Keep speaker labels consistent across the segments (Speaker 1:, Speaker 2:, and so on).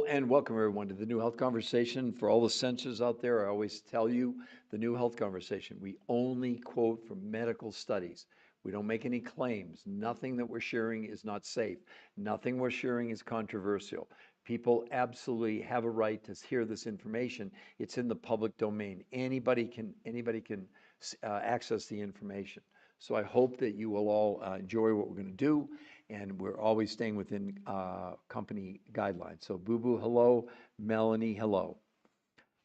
Speaker 1: and welcome everyone to the New Health Conversation. For all the censors out there, I always tell you the New Health Conversation. We only quote from medical studies. We don't make any claims. Nothing that we're sharing is not safe. Nothing we're sharing is controversial. People absolutely have a right to hear this information. It's in the public domain. Anybody can access the information. So I hope that you will all enjoy what we're going to do, and we're always staying within company guidelines. So Boo Boo, hello. Melanie, hello.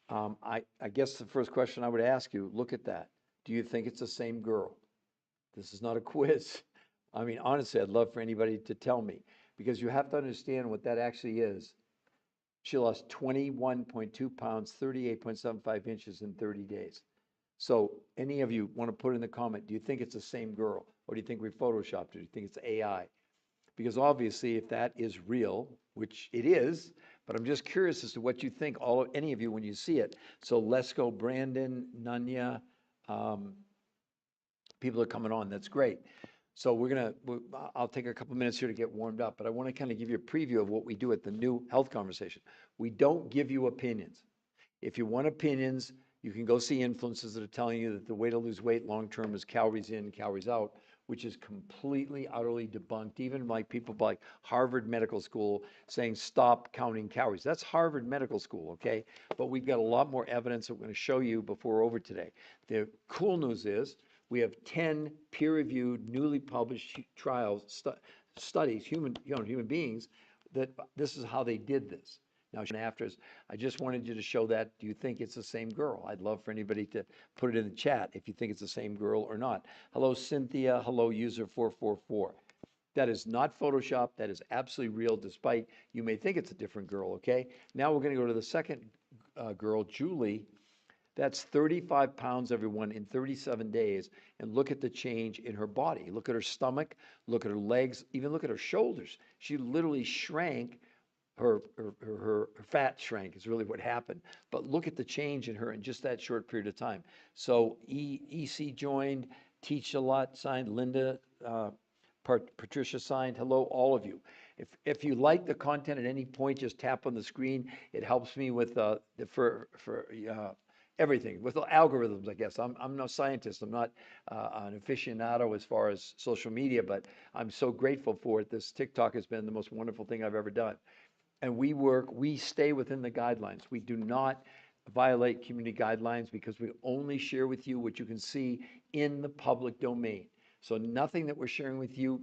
Speaker 1: I guess the first question I would ask you, look at that. Do you think it's the same girl? This is not a quiz. I mean, honestly, I'd love for anybody to tell me, because you have to understand what that actually is. She lost 21.2 pounds, 38.75 inches in 30 days. So any of you want to put in the comment, do you think it's the same girl? Or do you think we photoshopped her? Do you think it's AI? Because obviously, if that is real, which it is, but I'm just curious as to what you think, any of you, when you see it. So let's go, Brandon, Nanya, people are coming on. That's great. So I'll take a couple minutes here to get warmed up, but I want to kind of give you a preview of what we do at the New Health Conversation. We don't give you opinions. If you want opinions, you can go see influencers that are telling you that the way to lose weight long-term is calories in, calories out, which is completely, utterly debunked. Even like people like Harvard Medical School saying, stop counting calories. That's Harvard Medical School, okay? But we've got a lot more evidence that we're going to show you before we're over today. The cool news is we have 10 peer-reviewed, newly published trials, studies, human beings, that this is how they did this. Now, after, I just wanted you to show that. Do you think it's the same girl? I'd love for anybody to put it in the chat if you think it's the same girl or not. Hello, Cynthia. Hello, user 444. That is not Photoshop. That is absolutely real, despite you may think it's a different girl, okay? Now we're going to go to the second girl, Julie. That's 35 pounds, everyone, in 37 days. And look at the change in her body. Look at her stomach. Look at her legs. Even look at her shoulders. She literally shrank. Her fat shrank is really what happened. But look at the change in her in just that short period of time. So EC joined, Teach a Lot signed, Linda, Patricia signed. Hello, all of you. If you like the content at any point, just tap on the screen. It helps me with everything, with the algorithms, I guess. I'm no scientist. I'm not an aficionado as far as social media, but I'm so grateful for it. This TikTok has been the most wonderful thing I've ever done. And we stay within the guidelines. We do not violate community guidelines because we only share with you what you can see in the public domain. So nothing that we're sharing with you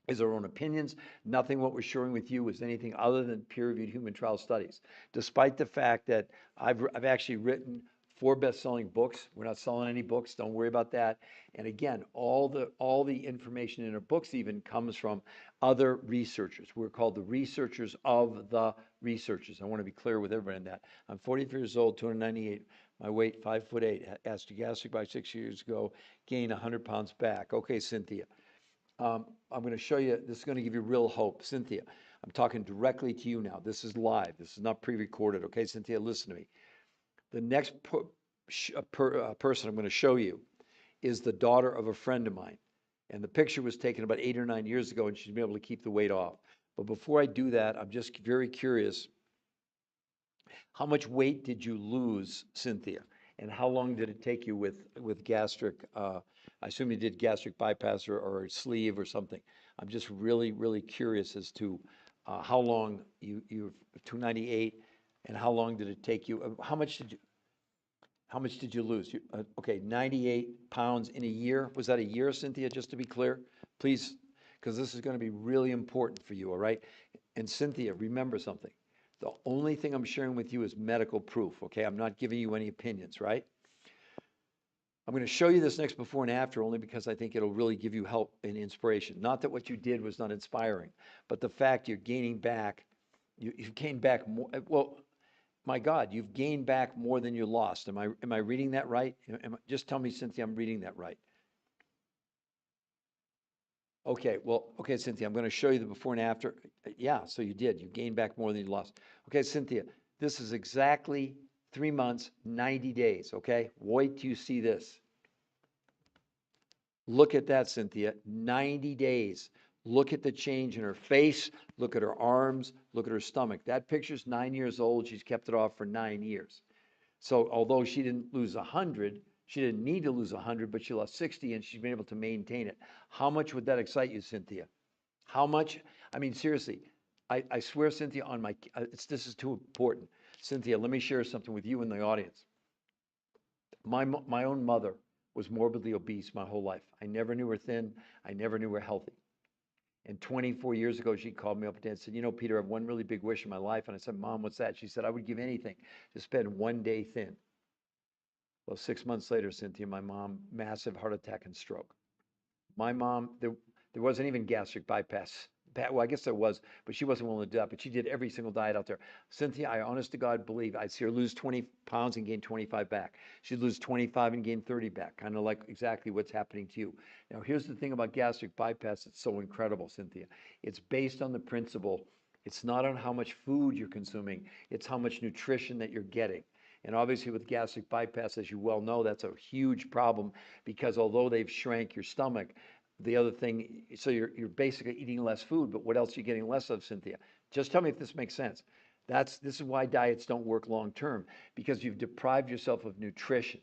Speaker 1: is our own opinions. Nothing what we're sharing with you is anything other than peer-reviewed human trial studies. Despite the fact that I've actually written 4 best-selling books. We're not selling any books. Don't worry about that. And again, all the information in our books even comes from other researchers. We're called the researchers of the researchers. I want to be clear with everybody on that. I'm 43 years old, 298. My weight, 5'8". Had gastric by 6 years ago. Gained 100 pounds back. Okay, Cynthia. I'm going to show you. This is going to give you real hope. Cynthia, I'm talking directly to you now. This is live. This is not pre-recorded. Okay, Cynthia, listen to me. The next person I'm going to show you is the daughter of a friend of mine. And the picture was taken about 8 or 9 years ago, and she's been able to keep the weight off. But before I do that, I'm just very curious. How much weight did you lose, Cynthia? And how long did it take you with gastric? I assume you did gastric bypass or sleeve or something. I'm just really, really curious as to how long you're 298. And how long did it take you? How much did you lose? Okay, 98 pounds in a year. Was that a year, Cynthia, just to be clear? Please, because this is going to be really important for you, all right? And Cynthia, remember something. The only thing I'm sharing with you is medical proof, okay? I'm not giving you any opinions, right? I'm going to show you this next before and after only because I think it'll really give you help and inspiration. Not that what you did was not inspiring, but the fact you're gaining back, you've gained back more. Well, my God, you've gained back more than you lost. Am I reading that right? Just tell me, Cynthia, I'm reading that right. Okay, well, okay, Cynthia, I'm going to show you the before and after. Yeah, so you did. You gained back more than you lost. Okay, Cynthia, this is exactly 3 months, 90 days, okay? Wait till you see this. Look at that, Cynthia. 90 days, Look at the change in her face. Look at her arms. Look at her stomach. That picture's 9 years old. She's kept it off for 9 years. So although she didn't lose 100, she didn't need to lose 100, but she lost 60 and she's been able to maintain it. How much would that excite you, Cynthia? How much? I mean, seriously, I swear, Cynthia, on my, this is too important. Cynthia, let me share something with you in the audience. My own mother was morbidly obese my whole life. I never knew her thin. I never knew her healthy. And 24 years ago, she called me up and said, you know, Peter, I have one really big wish in my life. And I said, Mom, what's that? She said, I would give anything to spend one day thin. Well, 6 months later, Cynthia, my mom, massive heart attack and stroke. My mom, there wasn't even gastric bypass. Well, I guess there was, but she wasn't willing to do that. But she did every single diet out there. Cynthia, I honest to God believe I'd see her lose 20 pounds and gain 25 back. She'd lose 25 and gain 30 back, kind of like exactly what's happening to you. Now, here's the thing about gastric bypass that's so incredible, Cynthia. It's based on the principle. It's not on how much food you're consuming. It's how much nutrition that you're getting. And obviously with gastric bypass, as you well know, that's a huge problem because although they've shrank your stomach, the other thing, so you're basically eating less food, but what else are you getting less of, Cynthia? Just tell me if this makes sense. This is why diets don't work long term, because you've deprived yourself of nutrition.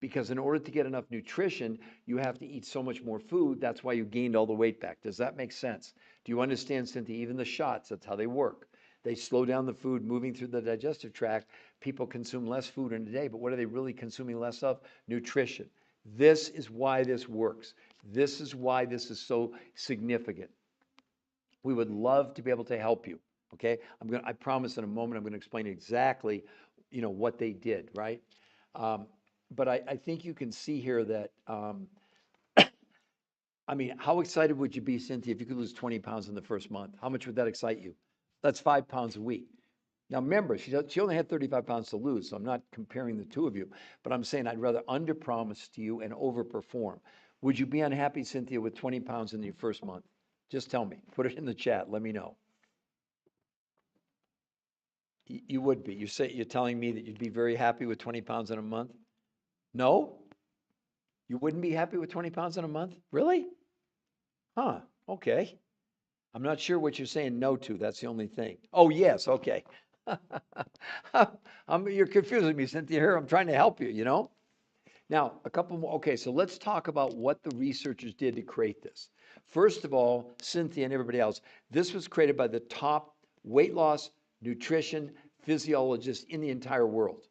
Speaker 1: Because in order to get enough nutrition, you have to eat so much more food. That's why you gained all the weight back. Does that make sense? Do you understand, Cynthia? Even the shots, that's how they work. They slow down the food moving through the digestive tract. People consume less food in a day, but what are they really consuming less of? Nutrition. This is why this works. This is why this is so significant. We would love to be able to help you. Okay, I promise in a moment I'm going to explain exactly, what they did, right? But I think you can see here that, I mean, how excited would you be, Cynthia, if you could lose 20 pounds in the first month? How much would that excite you? That's 5 pounds a week. Now, remember, she only had 35 pounds to lose, so I'm not comparing the two of you, but I'm saying I'd rather underpromise to you and overperform. Would you be unhappy, Cynthia, with 20 pounds in your first month? Just tell me. Put it in the chat. Let me know. You would be. You're telling me that you'd be very happy with 20 pounds in a month? No? You wouldn't be happy with 20 pounds in a month? Really? Huh. Okay. I'm not sure what you're saying no to. That's the only thing. Oh, yes. Okay. You're confusing me, Cynthia. Here, I'm trying to help you, Now, a couple more. Okay, so let's talk about what the researchers did to create this. First of all, Cynthia and everybody else, this was created by the top weight loss, nutrition physiologists in the entire world.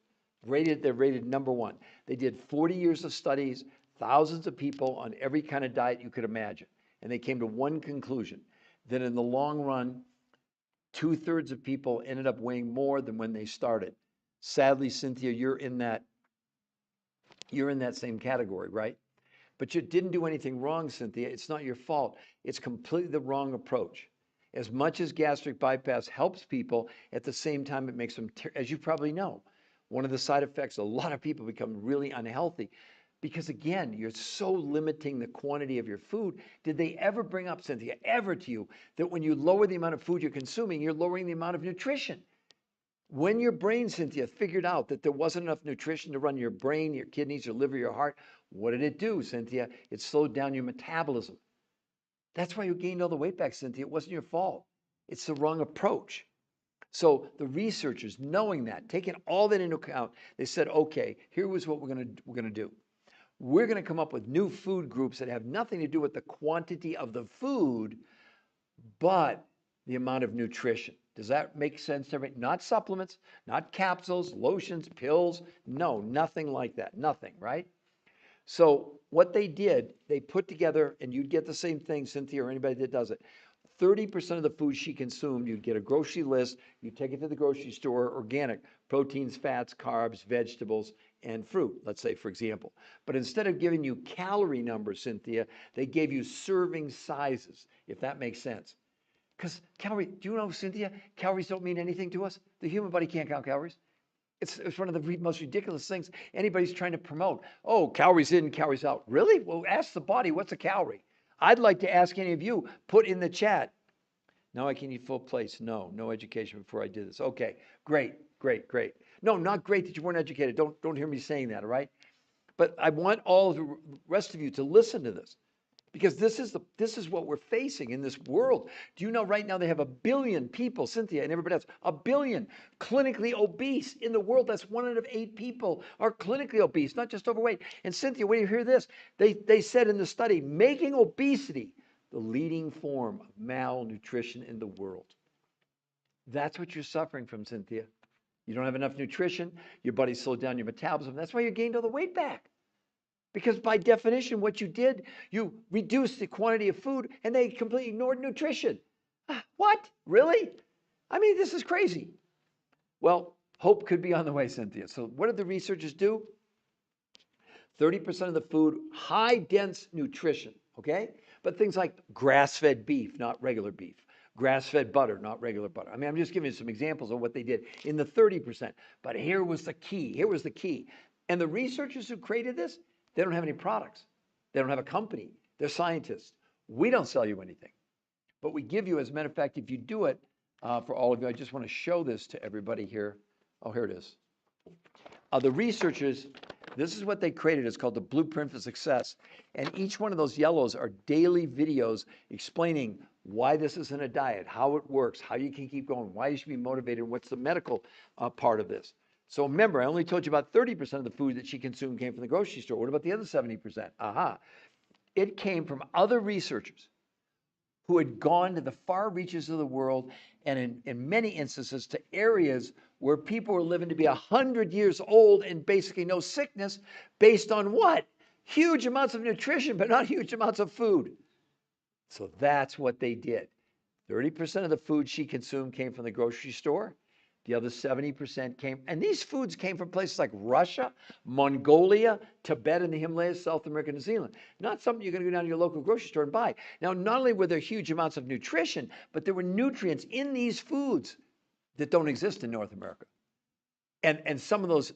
Speaker 1: They're rated number one. They did 40 years of studies, thousands of people on every kind of diet you could imagine. And they came to one conclusion, that in the long run, 2/3 of people ended up weighing more than when they started. Sadly, Cynthia, you're in that same category, right? But you didn't do anything wrong, Cynthia. It's not your fault. It's completely the wrong approach. As much as gastric bypass helps people, at the same time, it makes them, as you probably know, one of the side effects, a lot of people become really unhealthy because, again, you're so limiting the quantity of your food. Did they ever bring up, Cynthia, ever to you, that when you lower the amount of food you're consuming, you're lowering the amount of nutrition? When your brain, Cynthia, figured out that there wasn't enough nutrition to run your brain, your kidneys, your liver, your heart, what did it do, Cynthia? It slowed down your metabolism. That's why you gained all the weight back, Cynthia. It wasn't your fault. It's the wrong approach. So the researchers, knowing that, taking all that into account, they said, okay, here was what we're going to do. We're going to come up with new food groups that have nothing to do with the quantity of the food, but the amount of nutrition. Does that make sense to everybody? Not supplements, not capsules, lotions, pills. No, nothing like that. Nothing, right? So what they did, they put together, and you'd get the same thing, Cynthia, or anybody that does it. 30% of the food she consumed, you'd get a grocery list, you take it to the grocery store, organic, proteins, fats, carbs, vegetables, and fruit, let's say, for example. But instead of giving you calorie numbers, Cynthia, they gave you serving sizes, if that makes sense. Because calorie, do you know, Cynthia, calories don't mean anything to us. The human body can't count calories. It's one of the most ridiculous things anybody's trying to promote. Oh, calories in, calories out. Really? Well, ask the body, what's a calorie? I'd like to ask any of you, put in the chat. Now I can eat full plates. No education before I did this. Okay, great. No, not great that you weren't educated. Don't hear me saying that, all right? But I want all of the rest of you to listen to this. Because this is what we're facing in this world. Do you know right now they have 1 billion people, Cynthia and everybody else, 1 billion clinically obese in the world? That's 1 out of 8 people are clinically obese, not just overweight. And Cynthia, when you hear this, they said in the study, making obesity the leading form of malnutrition in the world. That's what you're suffering from, Cynthia. You don't have enough nutrition. Your body slowed down your metabolism. That's why you gained all the weight back. Because by definition, what you did, you reduced the quantity of food and they completely ignored nutrition. What? Really? I mean, this is crazy. Well, hope could be on the way, Cynthia. So what did the researchers do? 30% of the food, high dense nutrition, okay? But things like grass-fed beef, not regular beef. Grass-fed butter, not regular butter. I mean, I'm just giving you some examples of what they did in the 30%. But here was the key. Here was the key. And the researchers who created this, they don't have any products. They don't have a company. They're scientists. We don't sell you anything. But we give you, as a matter of fact, if you do it, for all of you, I just want to show this to everybody here. Oh, here it is. The researchers, this is what they created. It's called the Blueprint for Success. And each one of those yellows are daily videos explaining why this isn't a diet, how it works, how you can keep going, why you should be motivated, and what's the medical part of this. So remember, I only told you about 30% of the food that she consumed came from the grocery store. What about the other 70%? It came from other researchers who had gone to the far reaches of the world and in many instances to areas where people were living to be 100 years old and basically no sickness based on what? Huge amounts of nutrition, but not huge amounts of food. So that's what they did. 30% of the food she consumed came from the grocery store. The other 70% came, and these foods came from places like Russia, Mongolia, Tibet, and the Himalayas, South America, New Zealand. Not something you're going to go down to your local grocery store and buy. Now, not only were there huge amounts of nutrition, but there were nutrients in these foods that don't exist in North America. And some of those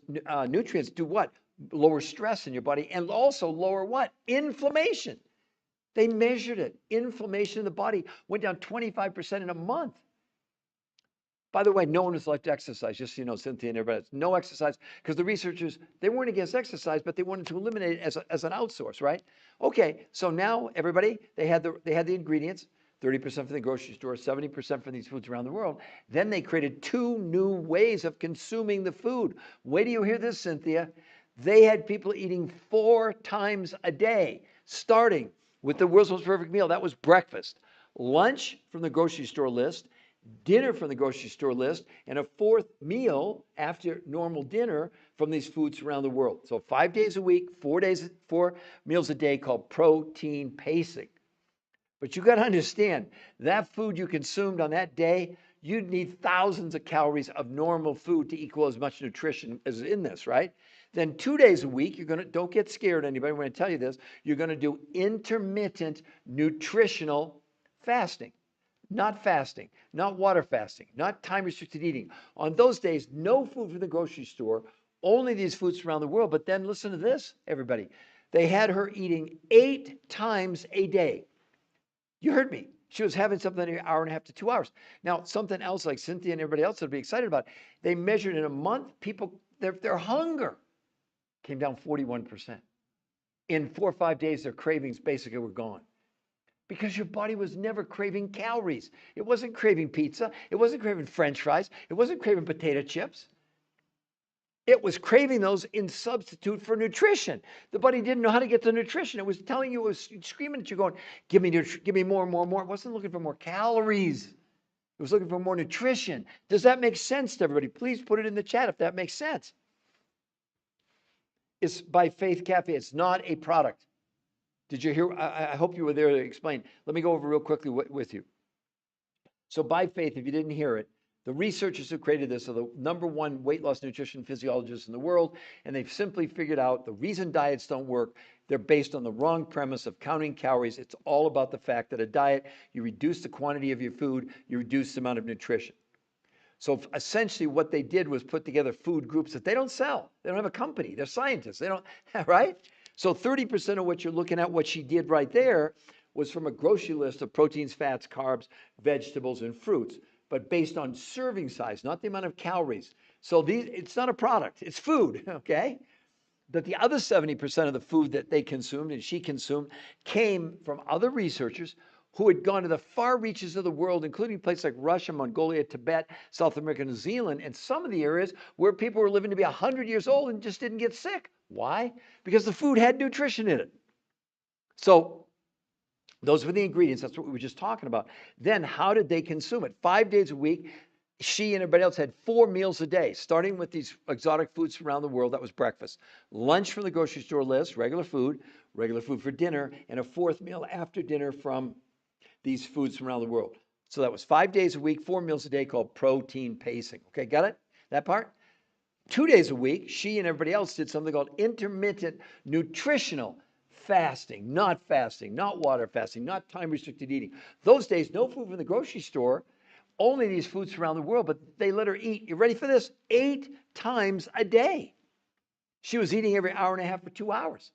Speaker 1: nutrients do what? Lower stress in your body and also lower what? Inflammation. They measured it. Inflammation in the body went down 25% in a month. By the way, no one was left to exercise, just so you know, Cynthia and everybody else. No exercise, because the researchers, they weren't against exercise, but they wanted to eliminate it as an outsource, right? Okay, so now everybody, they had the ingredients, 30% from the grocery store, 70% from these foods around the world. Then they created 2 new ways of consuming the food. Wait till you hear this, Cynthia. They had people eating 4 times a day, starting with the world's most perfect meal. That was breakfast. Lunch from the grocery store list, dinner from the grocery store list, and a 4th meal after normal dinner from these foods around the world. So 5 days a week, 4 meals a day, called protein pacing. But you got to understand, that food you consumed on that day, you'd need thousands of calories of normal food to equal as much nutrition as in this, right? Then 2 days a week, don't get scared, anybody, I'm going to tell you this, you're going to do intermittent nutritional fasting. Not fasting, not water fasting, not time-restricted eating. On those days, no food from the grocery store, only these foods around the world. But then listen to this, everybody. They had her eating 8 times a day. You heard me. She was having something an hour and a half to 2 hours. Now, something else like Cynthia and everybody else would be excited about. They measured in a month, people, their hunger came down 41%. In 4 or 5 days, their cravings basically were gone. Because your body was never craving calories. It wasn't craving pizza. It wasn't craving French fries. It wasn't craving potato chips. It was craving those in substitute for nutrition. The body didn't know how to get the nutrition. It was telling you, it was screaming at you going, give me more and more and more. It wasn't looking for more calories. It was looking for more nutrition. Does that make sense to everybody? Please put it in the chat if that makes sense. It's by Faith Cafe. It's not a product. Did you hear? I hope you were there to explain. Let me go over real quickly with you. So by Faith, if you didn't hear it, the researchers who created this are the #1 weight loss nutrition physiologists in the world, and they've simply figured out the reason diets don't work, they're based on the wrong premise of counting calories. It's all about the fact that a diet, you reduce the quantity of your food, you reduce the amount of nutrition. So essentially what they did was put together food groups that they don't sell. They don't have a company. They're scientists. They don't, right? So 30% of what you're looking at, what she did right there, was from a grocery list of proteins, fats, carbs, vegetables, and fruits, but based on serving size, not the amount of calories. So it's not a product. It's food, okay? that the other 70% of the food that they consumed and she consumed came from other researchers who had gone to the far reaches of the world, including places like Russia, Mongolia, Tibet, South America, New Zealand, and some of the areas where people were living to be 100 years old and just didn't get sick. Why? Because the food had nutrition in it. So those were the ingredients. That's what we were just talking about. Then how did they consume it? 5 days a week. She and everybody else had 4 meals a day, starting with these exotic foods from around the world. That was breakfast. Lunch from the grocery store list, regular food for dinner, and a 4th meal after dinner from these foods from around the world. So that was 5 days a week, 4 meals a day, called protein pacing. Okay, got it? That part? 2 days a week, she and everybody else did something called intermittent nutritional fasting, not water fasting, not time-restricted eating. Those days, no food from the grocery store, only these foods from around the world, but they let her eat, you ready for this? 8 times a day. She was eating every hour and a half for 2 hours.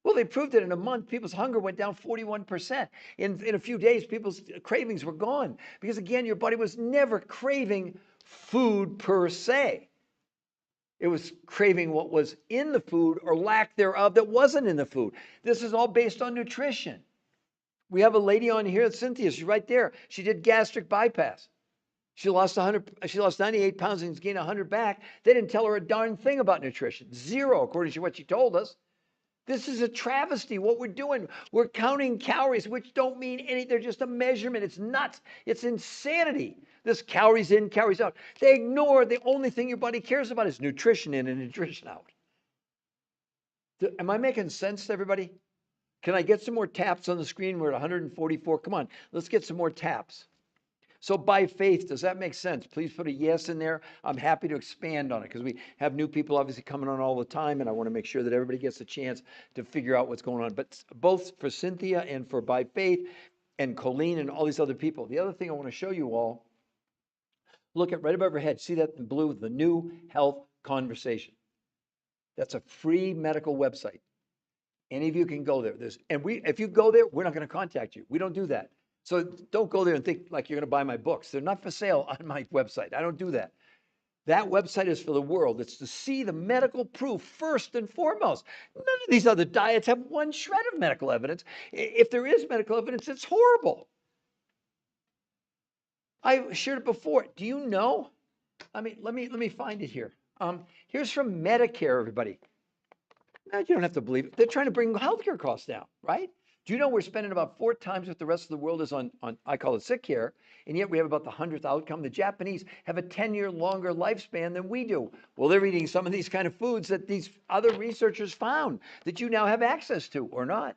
Speaker 1: Well, they proved that in a month, people's hunger went down 41%. In a few days, people's cravings were gone. Because again, your body was never craving food per se. It was craving what was in the food or lack thereof that wasn't in the food. This is all based on nutrition. We have a lady on here, Cynthia, she's right there. She did gastric bypass. She lost 98 pounds and gained 100 back. They didn't tell her a darn thing about nutrition. Zero, according to what she told us. This is a travesty, what we're doing. We're counting calories, which don't mean anything. They're just a measurement. It's nuts. It's insanity. This calories in, calories out. They ignore the only thing your body cares about is nutrition in and nutrition out. Am I making sense to everybody? Can I get some more taps on the screen? We're at 144. Come on, let's get some more taps. So by faith, does that make sense? Please put a yes in there. I'm happy to expand on it because we have new people obviously coming on all the time, and I want to make sure that everybody gets a chance to figure out what's going on. But both for Cynthia and for by faith and Colleen and all these other people. The other thing I want to show you all, look at right above your head. See that in blue, the New Health Conversation. That's a free medical website. Any of you can go there. If you go there, we're not going to contact you. We don't do that. So don't go there and think like you're going to buy my books. They're not for sale on my website. I don't do that. That website is for the world. It's to see the medical proof first and foremost. None of these other diets have one shred of medical evidence. If there is medical evidence, it's horrible. I shared it before. Do you know? I mean, let me find it here. Here's from Medicare, everybody. You don't have to believe it. They're trying to bring healthcare costs down, right? Do you know we're spending about 4 times what the rest of the world is on I call it sick care, and yet we have about the 100th outcome. The Japanese have a 10-year longer lifespan than we do. Well, they're eating some of these kind of foods that these other researchers found that you now have access to or not.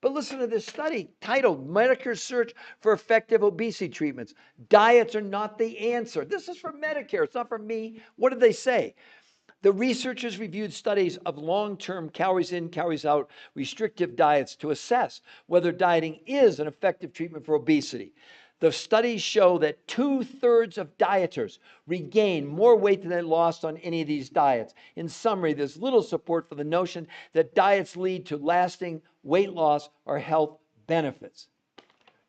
Speaker 1: But listen to this study titled Medicare's Search for Effective Obesity Treatments. Diets are not the answer. This is from Medicare. It's not from me. What did they say? The researchers reviewed studies of long-term calories in, calories out restrictive diets to assess whether dieting is an effective treatment for obesity. The studies show that 2/3 of dieters regain more weight than they lost on any of these diets. In summary, there's little support for the notion that diets lead to lasting weight loss or health benefits.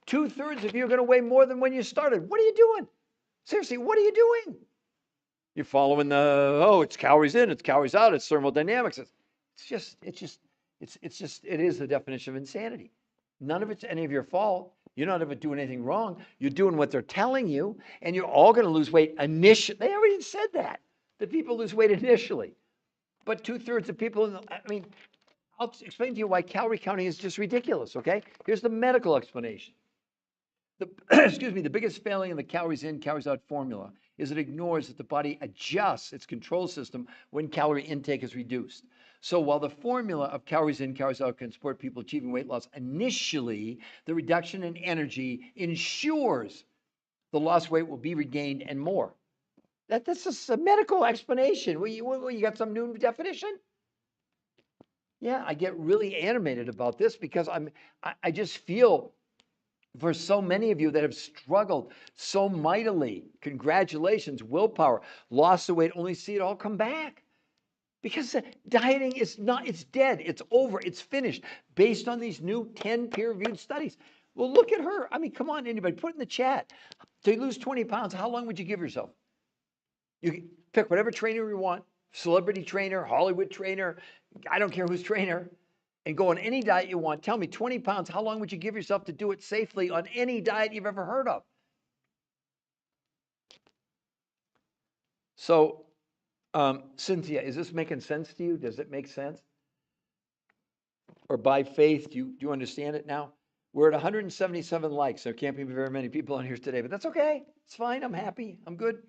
Speaker 1: 2/3 of you are going to weigh more than when you started. What are you doing? Seriously, what are you doing? You're following it's calories in, it's calories out, it's thermodynamics. It is the definition of insanity. None of it's any of your fault. You're not ever doing anything wrong. You're doing what they're telling you, and you're all going to lose weight initially. They already said that people lose weight initially. But 2/3 of people, I'll explain to you why calorie counting is just ridiculous, okay? Here's the medical explanation. The biggest failing in the calories in, calories out formula is it ignores that the body adjusts its control system when calorie intake is reduced. So while the formula of calories in, calories out can support people achieving weight loss, initially, the reduction in energy ensures the lost weight will be regained and more. That's just a medical explanation. You got some new definition? Yeah, I get really animated about this because I just feel for so many of you that have struggled so mightily, congratulations, willpower, lost the weight, only see it all come back. Because dieting is not, it's dead, it's over, it's finished, based on these new 10 peer-reviewed studies. Well, look at her. Come on, anybody, put it in the chat. To lose 20 pounds, how long would you give yourself? You pick whatever trainer you want, celebrity trainer, Hollywood trainer, I don't care who's trainer, and go on any diet you want. Tell me, 20 pounds, how long would you give yourself to do it safely on any diet you've ever heard of? So, Cynthia, is this making sense to you? Does it make sense? Or by faith, do you understand it now? We're at 177 likes. There can't be very many people on here today, but that's okay. It's fine. I'm happy. I'm good.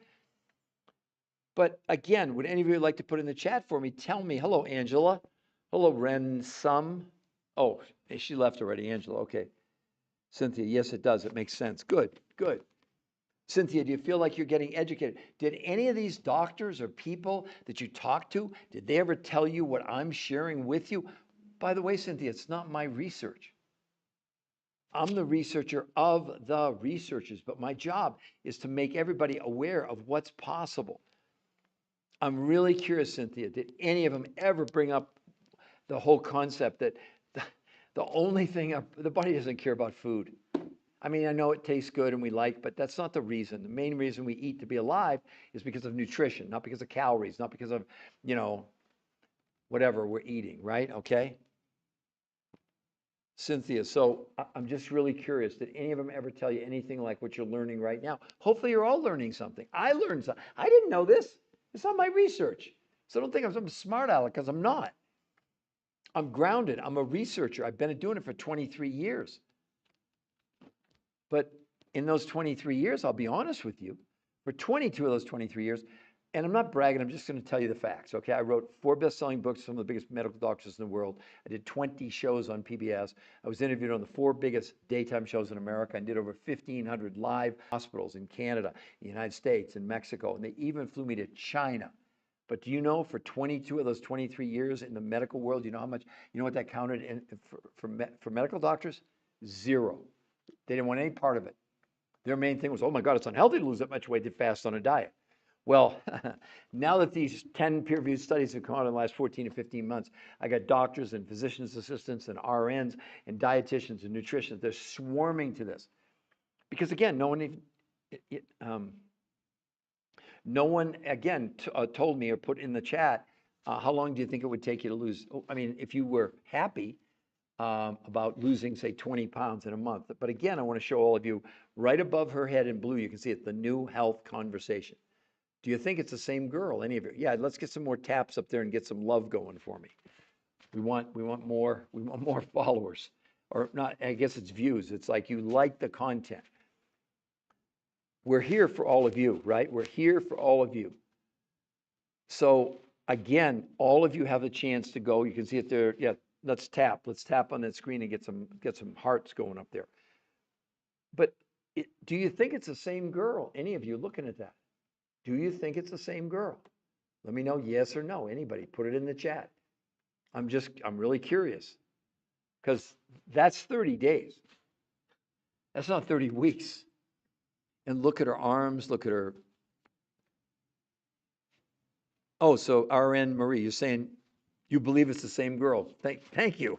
Speaker 1: But again, would any of you like to put in the chat for me? Tell me. Hello, Angela. Hello, Ren Sum. Oh, she left already, Angela. Okay. Cynthia, yes, it does. It makes sense. Good, good. Cynthia, do you feel like you're getting educated? Did any of these doctors or people that you talk to, did they ever tell you what I'm sharing with you? By the way, Cynthia, it's not my research. I'm the researcher of the researchers, but my job is to make everybody aware of what's possible. I'm really curious, Cynthia, did any of them ever bring up the whole concept that the only thing, the body doesn't care about food. I mean, I know it tastes good and we like, but that's not the reason. The main reason we eat to be alive is because of nutrition, not because of calories, not because of, whatever we're eating, right? Okay. Cynthia, so I'm just really curious. Did any of them ever tell you anything like what you're learning right now? Hopefully you're all learning something. I learned something. I didn't know this. It's not my research. So don't think I'm some smart aleck, because I'm not. I'm grounded. I'm a researcher. I've been doing it for 23 years. But in those 23 years, I'll be honest with you, for 22 of those 23 years, and I'm not bragging, I'm just going to tell you the facts, okay? I wrote 4 best-selling books, some of the biggest medical doctors in the world. I did 20 shows on PBS. I was interviewed on the 4 biggest daytime shows in America. I did over 1,500 live hospitals in Canada, the United States, and Mexico, and they even flew me to China. But do you know, for 22 of those 23 years in the medical world, you know how much, you know what that counted in for medical doctors? 0. They didn't want any part of it. Their main thing was, oh my God, it's unhealthy to lose that much weight to fast on a diet. Well, now that these 10 peer-reviewed studies have come out in the last 14 to 15 months, I got doctors and physicians assistants and RNs and dietitians and nutritionists. They're swarming to this. Because again, no one again told me or put in the chat, how long do you think it would take you to lose? I mean, if you were happy about losing, say, 20 pounds in a month. But again, I want to show all of you, right above her head in blue, you can see it, the new health conversation. Do you think it's the same girl, any of you? Yeah, let's get some more taps up there and get some love going for me. We want more followers. Or not, I guess it's views. It's like you like the content. We're here for all of you, right? We're here for all of you. So again, all of you have a chance to go. You can see it there. Yeah, let's tap on that screen and get some hearts going up there. But do you think it's the same girl? Any of you looking at that? Do you think it's the same girl? Let me know yes or no. Anybody, put it in the chat. I'm really curious, because that's 30 days. That's not 30 weeks. And look at her arms, look at her. Oh, so RN Marie, you're saying you believe it's the same girl. Thank you.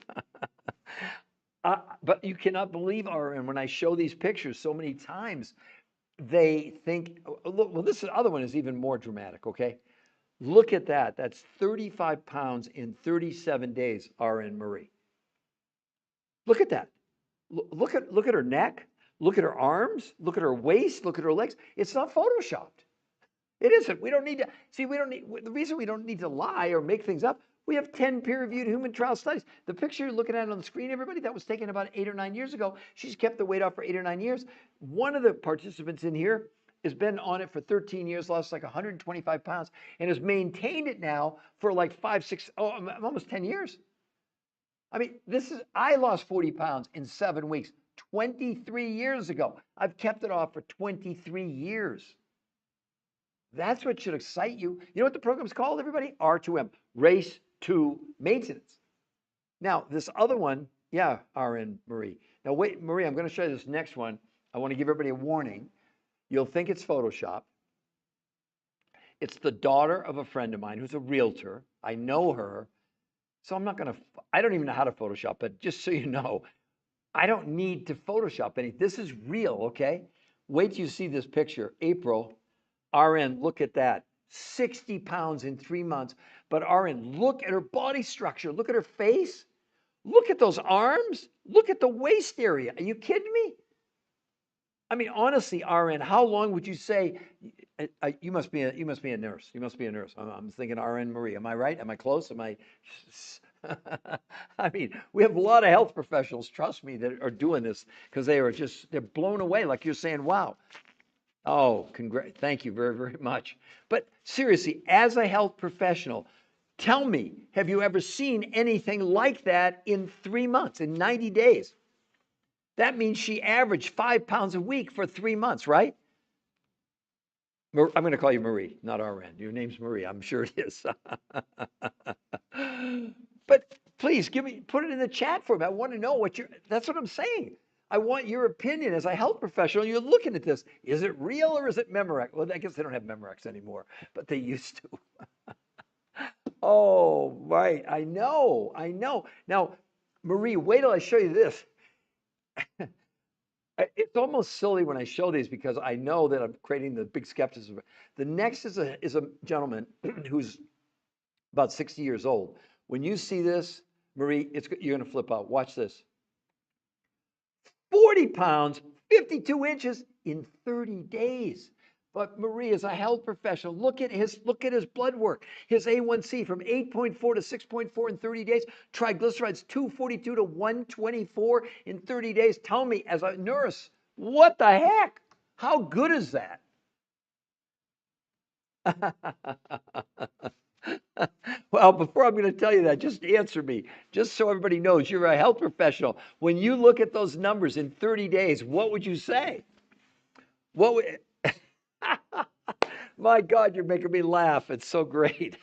Speaker 1: But you cannot believe RN when I show these pictures so many times. They think, look, well, this other one is even more dramatic, okay? Look at that. That's 35 pounds in 37 days, RN Marie. Look at that. Look at her neck. Look at her arms. Look at her waist. Look at her legs. It's not photoshopped. It isn't. We don't need to, see, the reason we don't need to lie or make things up, we have 10 peer-reviewed human trial studies. The picture you're looking at on the screen, everybody, that was taken about 8 or 9 years ago. She's kept the weight off for 8 or 9 years. One of the participants in here has been on it for 13 years, lost like 125 pounds, and has maintained it now for like 5, 6, almost 10 years. I mean, I lost 40 pounds in 7 weeks, 23 years ago. I've kept it off for 23 years. That's what should excite you. You know what the program's called, everybody? R2M, Race to Maintenance. Now, this other one, yeah, RN Marie. Now, wait, Marie, I'm going to show you this next one. I want to give everybody a warning. You'll think it's Photoshop. It's the daughter of a friend of mine who's a realtor. I know her. So I don't even know how to Photoshop, but just so you know, I don't need to Photoshop anything. This is real, okay? Wait till you see this picture. April, RN, look at that. 60 pounds in 3 months. But RN, look at her body structure. Look at her face. Look at those arms. Look at the waist area. Are you kidding me? I mean, honestly, RN, how long would you say? You must be a nurse. You must be a nurse. I'm thinking RN Marie. Am I right? Am I close? Am I? I mean, we have a lot of health professionals, trust me, that are doing this because they're blown away. Like you're saying, wow. Oh, thank you very, very much. But seriously, as a health professional, tell me, have you ever seen anything like that in 3 months, in 90 days? That means she averaged 5 pounds a week for 3 months, right? I'm going to call you Marie, not RN. Your name's Marie. I'm sure it is. But please put it in the chat for me. I want to know that's what I'm saying. I want your opinion as a health professional. You're looking at this. Is it real or is it Memorex? Well, I guess they don't have Memorex anymore, but they used to. Oh, right. I know. Now, Marie, wait till I show you this. It's almost silly when I show these because I know that I'm creating the big skepticism. The next is a gentleman who's about 60 years old. When you see this, Marie, you're going to flip out. Watch this. 40 pounds, 52 inches in 30 days. But Marie, as a health professional, look at his blood work. His A1C from 8.4 to 6.4 in 30 days. Triglycerides 242 to 124 in 30 days. Tell me, as a nurse, what the heck? How good is that? Well, before I'm going to tell you that, just answer me, just so everybody knows you're a health professional. When you look at those numbers in 30 days, what would you say? What would... My God, you're making me laugh. It's so great.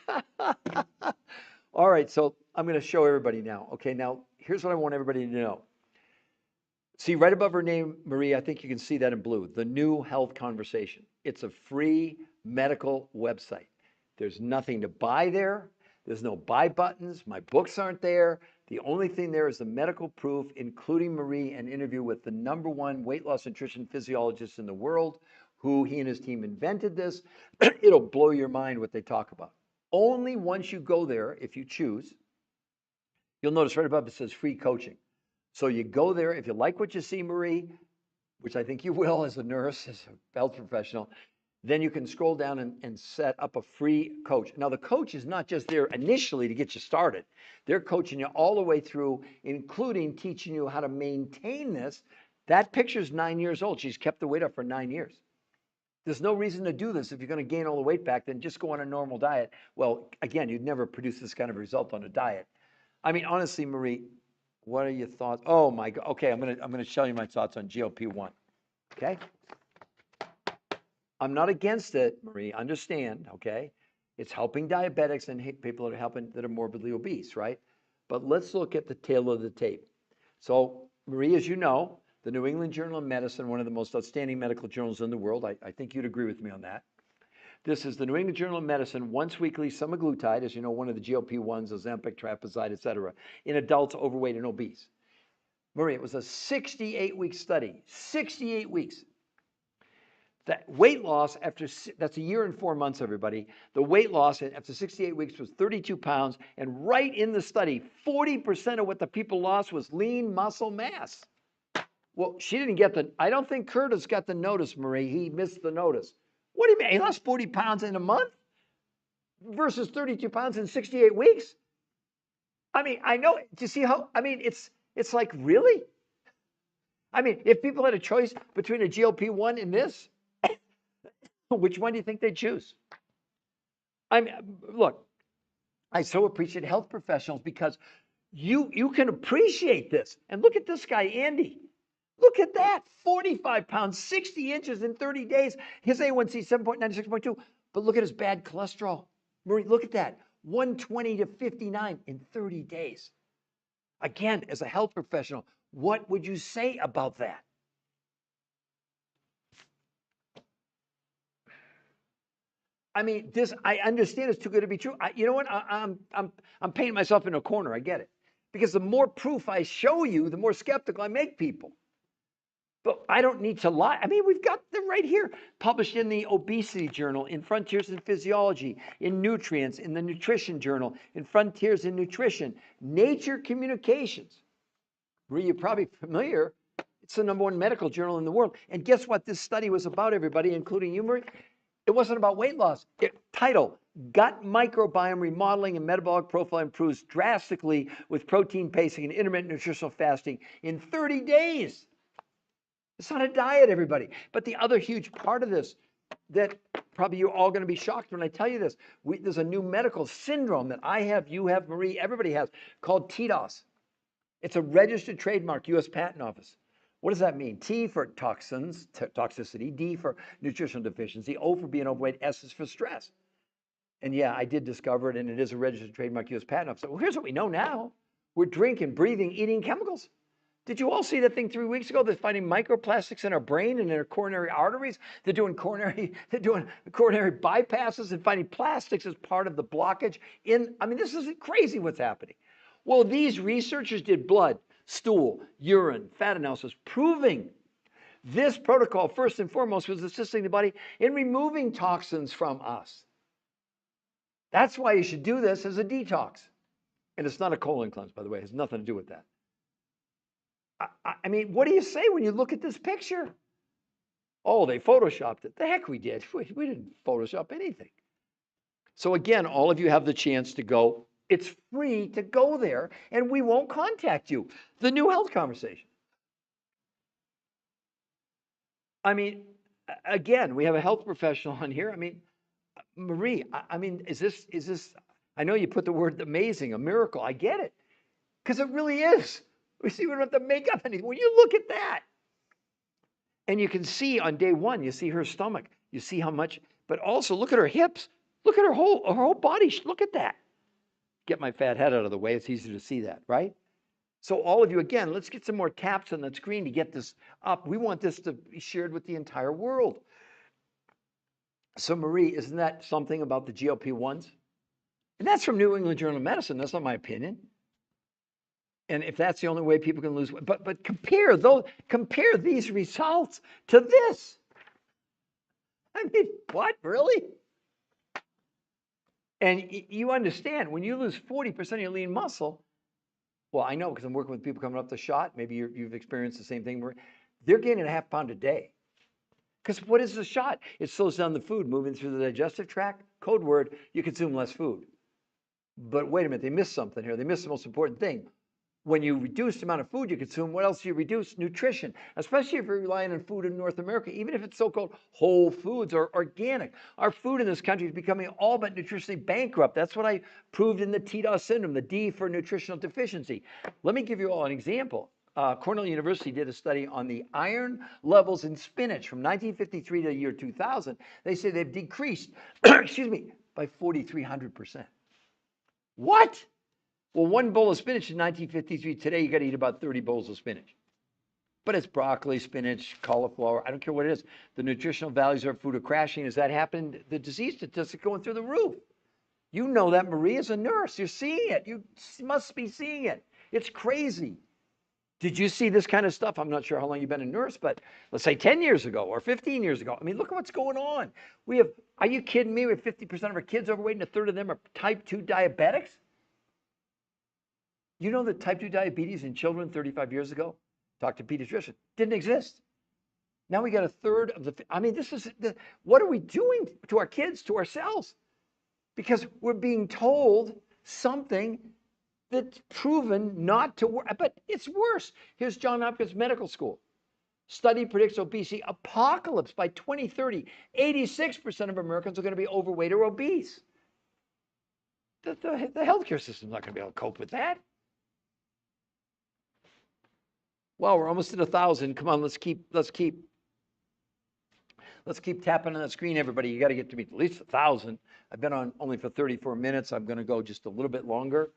Speaker 1: All right, so I'm going to show everybody now. Okay, now here's what I want everybody to know. See, right above her name, Marie, I think you can see that in blue, the New Health Conversation. It's a free medical website. There's nothing to buy there. There's no buy buttons. My books aren't there. The only thing there is the medical proof, including Marie, an interview with the #1 weight loss nutrition physiologist in the world, who he and his team invented this. It'll blow your mind what they talk about. Only once you go there, if you choose, you'll notice right above it says free coaching. So you go there, if you like what you see, Marie, which I think you will as a nurse, as a health professional, then you can scroll down and set up a free coach. Now, the coach is not just there initially to get you started. They're coaching you all the way through, including teaching you how to maintain this. That picture's 9 years old. She's kept the weight up for 9 years. There's no reason to do this. If you're going to gain all the weight back, then just go on a normal diet. Well, again, you'd never produce this kind of result on a diet. I mean, honestly, Marie, what are your thoughts? Oh my God. Okay, I'm gonna show you my thoughts on GLP-1. Okay. I'm not against it, Marie. Understand, okay? It's helping diabetics and people that are morbidly obese, right? But let's look at the tail of the tape. So, Marie, as you know, the New England Journal of Medicine, one of the most outstanding medical journals in the world. I think you'd agree with me on that. This is the New England Journal of Medicine, once weekly semaglutide, as you know, one of the GLP-1s, Ozempic, trapezoid, et cetera, in adults overweight and obese. Marie, it was a 68-week study, 68 weeks. That weight loss that's a year and 4 months, everybody. The weight loss after 68 weeks was 32 pounds. And right in the study, 40% of what the people lost was lean muscle mass. Well, she didn't get I don't think Curtis got the notice, Marie. He missed the notice. What do you mean? He lost 40 pounds in a month versus 32 pounds in 68 weeks? I mean, I know. Do you see how? I mean, it's like, really? I mean, if people had a choice between a GLP-1 and this, which one do you think they'd choose? I mean, look, I so appreciate health professionals because you can appreciate this. And look at this guy, Andy. Look at that, 45 pounds, 60 inches in 30 days. His A1C 7.9 to 6.2. But look at his bad cholesterol. Marie, look at that, 120 to 59 in 30 days. Again, as a health professional, what would you say about that? I mean, I understand it's too good to be true. You know what? I'm painting myself in a corner. I get it. Because the more proof I show you, the more skeptical I make people. But I don't need to lie. I mean, we've got them right here, published in the Obesity Journal, in Frontiers in Physiology, in Nutrients, in the Nutrition Journal, in Frontiers in Nutrition, Nature Communications. Marie, you're probably familiar. It's the #1 medical journal in the world. And guess what this study was about, everybody, including you, Marie? It wasn't about weight loss. Title, Gut Microbiome Remodeling and Metabolic Profile Improves Drastically with Protein Pacing and Intermittent Nutritional Fasting in 30 days. It's not a diet, everybody. But the other huge part of this that probably you're all going to be shocked when I tell you this, there's a new medical syndrome that I have, you have, Marie, everybody has, called TDOS. It's a registered trademark, U.S. Patent Office. What does that mean? T for toxins, toxicity, D for nutritional deficiency, O for being overweight, S is for stress. And yeah, I did discover it, and it is a registered trademark, U.S. Patent Office. Well, here's what we know now. We're drinking, breathing, eating chemicals. Did you all see that thing 3 weeks ago? They're finding microplastics in our brain and in our coronary arteries. They're doing coronary bypasses and finding plastics as part of the blockage. I mean, this is crazy what's happening. Well, these researchers did blood, stool, urine, fat analysis, proving this protocol, first and foremost, was assisting the body in removing toxins from us. That's why you should do this as a detox. And it's not a colon cleanse, by the way. It has nothing to do with that. I mean, what do you say when you look at this picture? Oh, they photoshopped it. The heck we did. We didn't Photoshop anything. So again, all of you have the chance to go. It's free to go there, and we won't contact you. The New Health Conversation. I mean, again, we have a health professional on here. I mean, Marie, I mean, is this, I know you put the word amazing, a miracle. I get it. Because it really is. We see we don't have to make up anything. When you look at that, and you can see on day one, you see her stomach, you see how much, but also look at her hips, look at her whole body. Look at that. Get my fat head out of the way. It's easy to see that, right? So all of you, again, let's get some more taps on that screen to get this up. We want this to be shared with the entire world. So Marie, isn't that something about the GLP-1s? And that's from New England Journal of Medicine. That's not my opinion. And if that's the only way people can lose weight, but compare these results to this. I mean, what, really? And you understand, when you lose 40% of your lean muscle, well, I know because I'm working with people coming up the shot. Maybe you've experienced the same thing. They're gaining a half pound a day. Because what is the shot? It slows down the food moving through the digestive tract. Code word, you consume less food. But wait a minute, they missed something here. They missed the most important thing. When you reduce the amount of food you consume, what else do you reduce? Nutrition, especially if you're relying on food in North America, even if it's so-called whole foods or organic. Our food in this country is becoming all but nutritionally bankrupt. That's what I proved in the TDOS syndrome, the D for nutritional deficiency. Let me give you all an example. Cornell University did a study on the iron levels in spinach from 1953 to the year 2000. They say they've decreased, excuse me, by 4,300%. What? Well, one bowl of spinach in 1953, today you got to eat about 30 bowls of spinach. But it's broccoli, spinach, cauliflower, I don't care what it is. The nutritional values of our food are crashing. Has that happened? The disease statistics going through the roof. You know that, Marie, as a nurse. You're seeing it. You must be seeing it. It's crazy. Did you see this kind of stuff? I'm not sure how long you've been a nurse, but let's say 10 years ago or 15 years ago. I mean, look at what's going on. Are you kidding me? We have 50% of our kids overweight and a third of them are type 2 diabetics. You know that type 2 diabetes in children 35 years ago, talk to a pediatrician, didn't exist. Now we got a third of the, I mean, what are we doing to our kids, to ourselves? Because we're being told something that's proven not to work, but it's worse. Here's Johns Hopkins Medical School. Study predicts obesity apocalypse by 2030. 86% of Americans are going to be overweight or obese. The healthcare system's not going to be able to cope with that. Wow, we're almost at 1,000. Come on, let's keep tapping on that screen, everybody. You got to get to me at least 1,000. I've been on only for 34 minutes. I'm going to go just a little bit longer.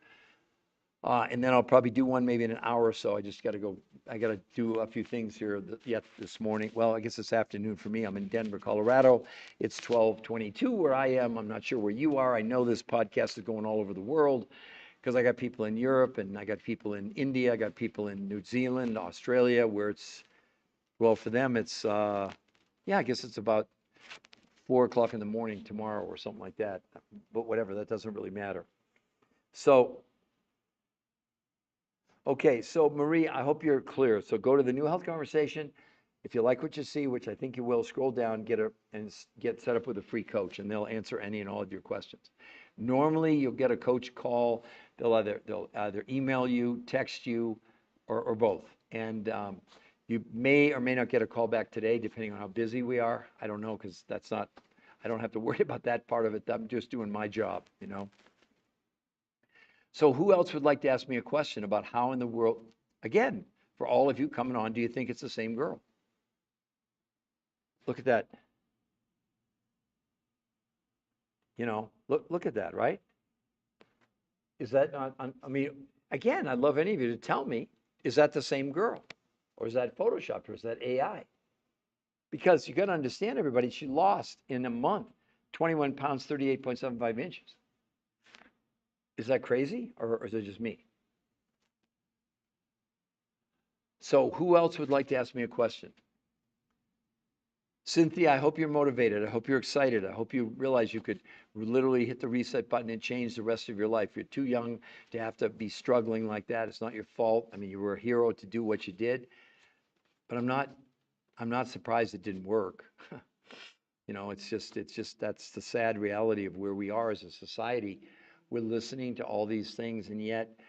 Speaker 1: And then I'll probably do one maybe in an hour or so. I just got to go. I got to do a few things here yet this morning. Well, I guess this afternoon for me. I'm in Denver, Colorado. It's 12:22 where I am. I'm not sure where you are. I know this podcast is going all over the world because I got people in Europe and I got people in India. I got people in New Zealand, Australia, where it's Well, for them, it's, yeah, I guess it's about 4 o'clock in the morning tomorrow or something like that. But whatever, that doesn't really matter. So, okay, so Marie, I hope you're clear. So go to the New Health Conversation. If you like what you see, which I think you will, scroll down, get set up with a free coach, and they'll answer any and all of your questions. Normally, you'll get a coach call. They'll either email you, text you, or both. And you may or may not get a call back today, depending on how busy we are. I don't know, because that's not. I don't have to worry about that part of it. I'm just doing my job, you know. So who else would like to ask me a question about how in the world, again, for all of you coming on, do you think it's the same girl? Look at that. You know, look at that, right? Is that not, I mean, again, I'd love any of you to tell me, is that the same girl? Or is that Photoshopped? Or is that AI? Because you got to understand, everybody, she lost in a month 21 pounds, 38.75 inches. Is that crazy? Or is it just me? So who else would like to ask me a question? Cynthia, I hope you're motivated. I hope you're excited. I hope you realize you could literally hit the reset button and change the rest of your life. You're too young to have to be struggling like that. It's not your fault. I mean, you were a hero to do what you did, but I'm not surprised it didn't work. You know, it's just that's the sad reality of where we are as a society. We're listening to all these things, and yet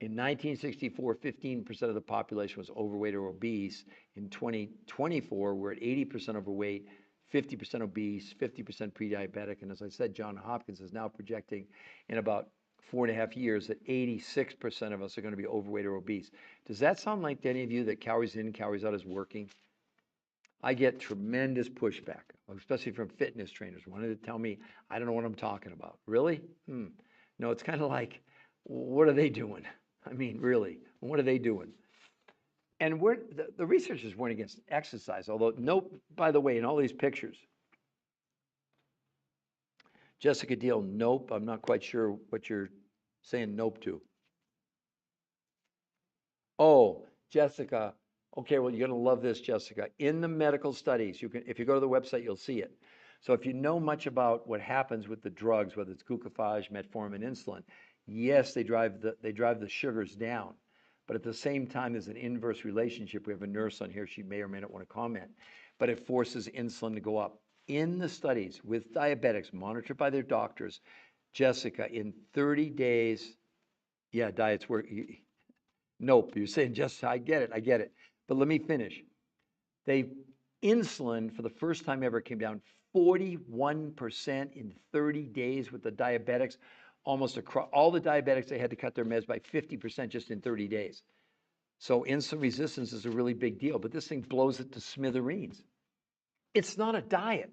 Speaker 1: in 1964, 15% of the population was overweight or obese. In 2024, we're at 80% overweight, 50% obese, 50% pre-diabetic. And as I said, Johns Hopkins is now projecting in about 4.5 years that 86% of us are going to be overweight or obese. Does that sound like to any of you that calories in, calories out is working? I get tremendous pushback, especially from fitness trainers wanting to tell me, I don't know what I'm talking about. Really? No, it's kind of like, what are they doing? I mean, really, what are they doing? And the researchers weren't against exercise, although, nope, by the way, in all these pictures, Jessica Deal, nope, I'm not quite sure what you're saying nope to. Oh, Jessica, okay, well, you're going to love this, Jessica. In the medical studies, if you go to the website, you'll see it. So if you know much about what happens with the drugs, whether it's glucophage, metformin, insulin, yes, they drive the sugars down. But at the same time, there's an inverse relationship. We have a nurse on here. She may or may not want to comment. But it forces insulin to go up. In the studies with diabetics monitored by their doctors, Jessica, in 30 days, yeah, diets work. Nope, you're saying just, I get it. But let me finish. Insulin for the first time ever came down 41% in 30 days with the diabetics. Almost across all the diabetics, they had to cut their meds by 50% just in 30 days. So insulin resistance is a really big deal, but this thing blows it to smithereens. It's not a diet.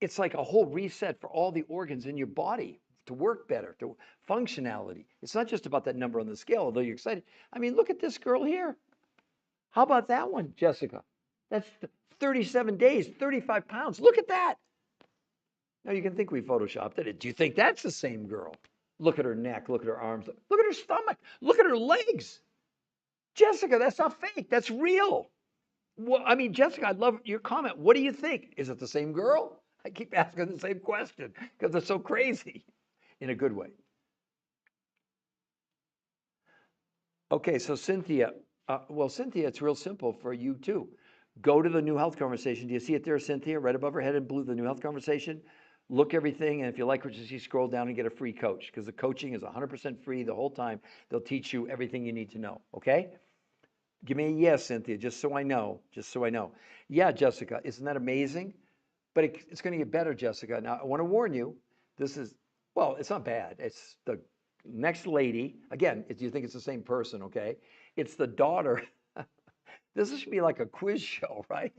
Speaker 1: It's like a whole reset for all the organs in your body to work better, to functionality. It's not just about that number on the scale, although you're excited. I mean, look at this girl here. How about that one, Jessica? That's 37 days, 35 pounds. Look at that. Now you can think we photoshopped it. Do you think that's the same girl? Look at her neck, look at her arms, look at her stomach, look at her legs. Jessica, that's not fake, that's real. Well, I mean, Jessica, I'd love your comment. What do you think? Is it the same girl? I keep asking the same question because it's so crazy in a good way. Okay, so Cynthia, Cynthia, it's real simple for you too. Go to the New Health Conversation. Do you see it there, Cynthia, right above her head in blue, the New Health Conversation? Look everything, and if you like what you see, scroll down and get a free coach because the coaching is 100% free the whole time. They'll teach you everything you need to know, okay? Give me a yes, Cynthia, just so I know, Yeah, Jessica, isn't that amazing? But it's going to get better, Jessica. Now, I want to warn you, it's not bad. It's the next lady, again, if you think it's the same person, okay? It's the daughter. This should be like a quiz show, right?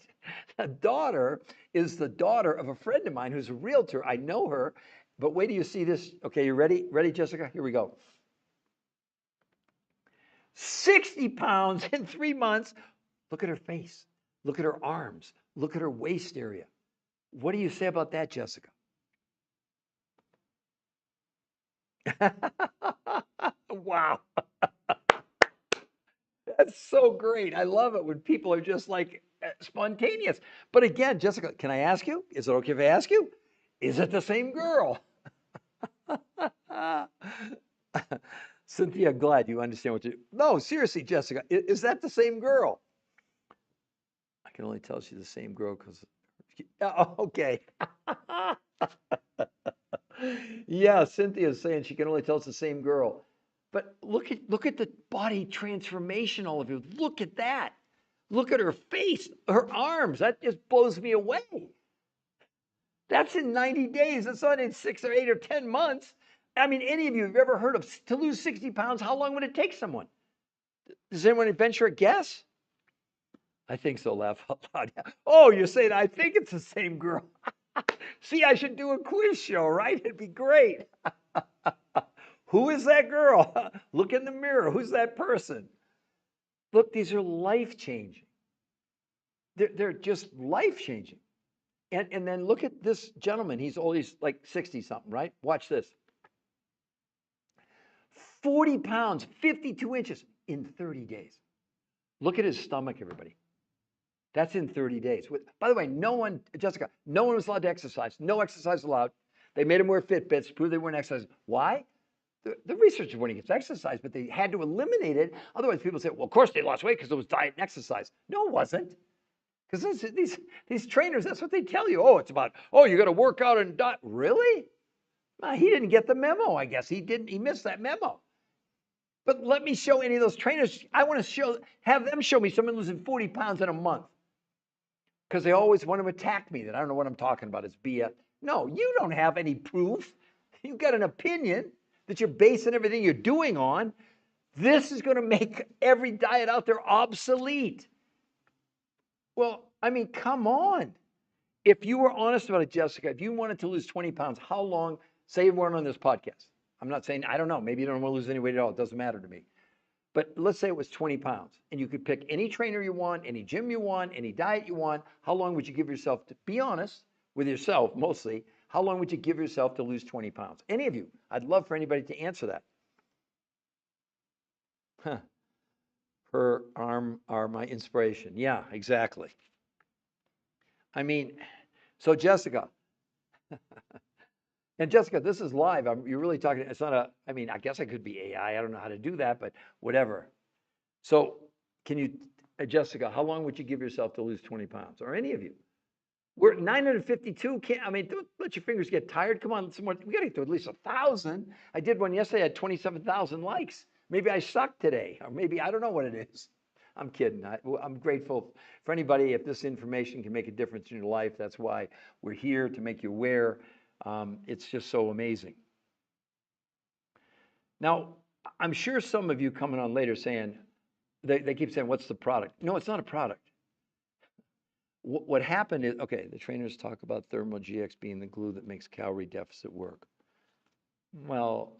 Speaker 1: The daughter is the daughter of a friend of mine who's a realtor. I know her, but wait till you see this. Okay, you ready? Ready, Jessica? Here we go. 60 pounds in 3 months. Look at her face. Look at her arms. Look at her waist area. What do you say about that, Jessica? Wow. That's so great. I love it when people are just like spontaneous. But again, Jessica, can I ask you? Is it okay if I ask you? Is it the same girl? Cynthia, glad you understand what you. No, seriously, Jessica, is that the same girl? I can only tell she's the same girl because. Oh, okay. Yeah, Cynthia's saying she can only tell it's the same girl. But look at the body transformation, all of you. Look at that. Look at her face, her arms. That just blows me away. That's in 90 days. That's not in 6 or 8 or 10 months. I mean, any of you have ever heard of to lose 60 pounds? How long would it take someone? Does anyone venture a guess? I think so. Laugh out loud. Oh, you're saying I think it's the same girl. See, I should do a quiz show, right? It'd be great. Who is that girl? Look in the mirror. Who's that person? Look, these are life-changing. They're just life-changing. And then look at this gentleman. He's always like 60-something, right? Watch this. 40 pounds, 52 inches in 30 days. Look at his stomach, everybody. That's in 30 days. By the way, no one, Jessica, no one was allowed to exercise. No exercise allowed. They made him wear Fitbits to prove they weren't exercising. Why? The researchers weren't against exercise, but they had to eliminate it. Otherwise, people say, well, of course they lost weight because it was diet and exercise. No, it wasn't. Because these trainers, that's what they tell you. Oh, it's about, oh, you got to work out and diet. Really? He didn't get the memo, I guess. He missed that memo. But let me show any of those trainers. I want to have them show me someone losing 40 pounds in a month. Because they always want to attack me that I don't know what I'm talking about. It's BS. No, you don't have any proof. You've got an opinion that you're basing everything you're doing on. This is going to make every diet out there obsolete. Well, I mean, come on. If you were honest about it, Jessica, if you wanted to lose 20 pounds, how long, say you weren't on this podcast. I'm not saying, I don't know, maybe you don't want to lose any weight at all. It doesn't matter to me. But let's say it was 20 pounds and you could pick any trainer you want, any gym you want, any diet you want. How long would you give yourself to be honest with yourself mostly? How long would you give yourself to lose 20 pounds? Any of you. I'd love for anybody to answer that. Huh. Her arm are my inspiration. Yeah, exactly. I mean, so Jessica, and Jessica, this is live. You're really talking, it's not I mean, I guess I could be AI. I don't know how to do that, but whatever. So can you, Jessica, how long would you give yourself to lose 20 pounds? Or any of you? We're at 952. Don't let your fingers get tired. Come on, some more. We got to get to at least 1,000. I did one yesterday. I had 27,000 likes. Maybe I suck today, or maybe I don't know what it is. I'm kidding. I'm grateful for anybody. If this information can make a difference in your life, that's why we're here, to make you aware. It's just so amazing. Now, I'm sure some of you coming on later saying, they keep saying, what's the product? No, it's not a product. What happened is, okay, the trainers talk about thermal GX being the glue that makes calorie deficit work. Well,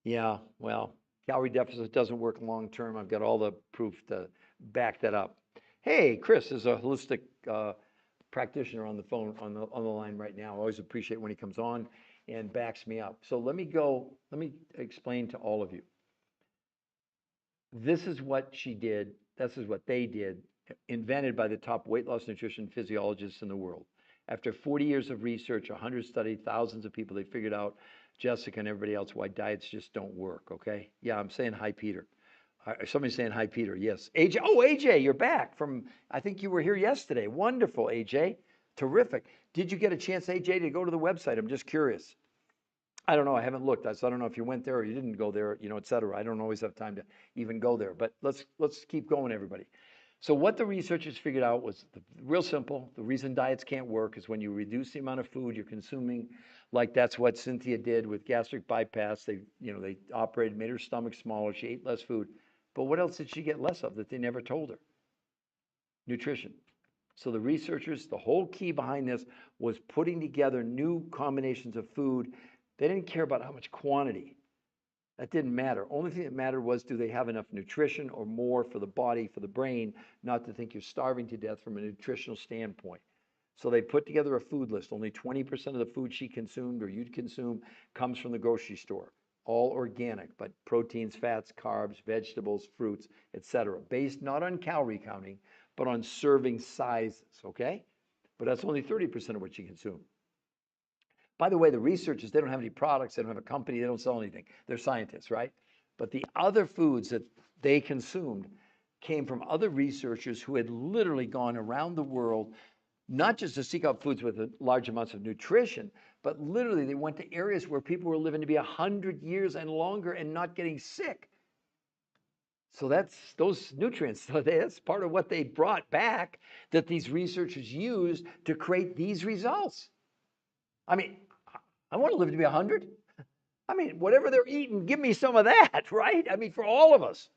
Speaker 1: yeah, well, calorie deficit doesn't work long term. I've got all the proof to back that up. Hey, Chris is a holistic practitioner on the phone, on the line right now. I always appreciate when he comes on and backs me up. So let me explain to all of you. This is what she did. This is what they did, invented by the top weight loss nutrition physiologists in the world. After 40 years of research, 100 studies, thousands of people, they figured out, Jessica and everybody else, why diets just don't work, okay? Yeah, I'm saying hi, Peter. Somebody's saying hi, Peter. Yes. AJ, oh, AJ, you're back from, I think you were here yesterday. Wonderful, AJ. Terrific. Did you get a chance, AJ, to go to the website? I'm just curious. I don't know. I haven't looked. So I don't know if you went there or you didn't go there, et cetera. I don't always have time to even go there. But let's keep going, everybody. So what the researchers figured out was real simple. The reason diets can't work is when you reduce the amount of food you're consuming. Like that's what Cynthia did with gastric bypass. They operated, made her stomach smaller. She ate less food. But what else did she get less of that they never told her? Nutrition. So the researchers, the whole key behind this was putting together new combinations of food. They didn't care about how much quantity. That didn't matter. Only thing that mattered was, do they have enough nutrition or more for the body, for the brain, not to think you're starving to death from a nutritional standpoint. So they put together a food list. Only 20% of the food she consumed or you'd consume comes from the grocery store. all organic, but proteins, fats, carbs, vegetables, fruits, etc., based not on calorie counting, but on serving sizes, okay? But that's only 30% of what you consume. By the way, the researchers, they don't have any products, they don't have a company, they don't sell anything. They're scientists, right? But the other foods that they consumed came from other researchers who had literally gone around the world, not just to seek out foods with large amounts of nutrition, but literally they went to areas where people were living to be 100 years and longer and not getting sick. So that's those nutrients. So that's part of what they brought back that these researchers used to create these results. I mean, I want to live to be 100. I mean, whatever they're eating, give me some of that, right? I mean, for all of us.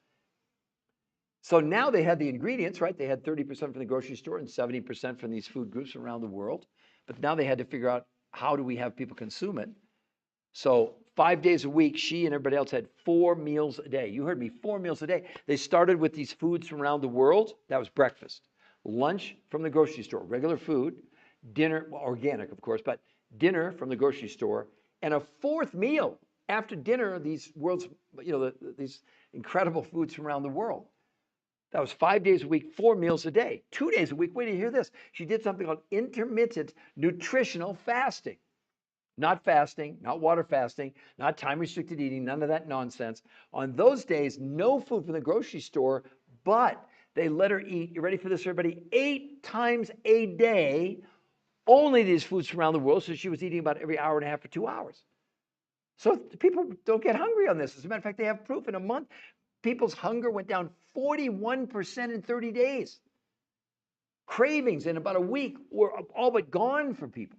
Speaker 1: So now they had the ingredients, right? They had 30% from the grocery store and 70% from these food groups around the world. But now they had to figure out, how do we have people consume it? So 5 days a week, she and everybody else had 4 meals a day. You heard me, 4 meals a day. They started with these foods from around the world. That was breakfast. Lunch from the grocery store, regular food. Dinner, well, organic, of course, but dinner from the grocery store. And a 4th meal after dinner, these world's, these incredible foods from around the world. That was 5 days a week, 4 meals a day. 2 days a week, wait till you hear this. She did something called intermittent nutritional fasting. Not fasting, not water fasting, not time-restricted eating, none of that nonsense. On those days, no food from the grocery store, but they let her eat, you ready for this, everybody, 8 times a day, only these foods from around the world, so she was eating about every hour and a half or 2 hours. So people don't get hungry on this. As a matter of fact, they have proof. In a month, people's hunger went down 41% in 30 days. Cravings in about a week were all but gone for people.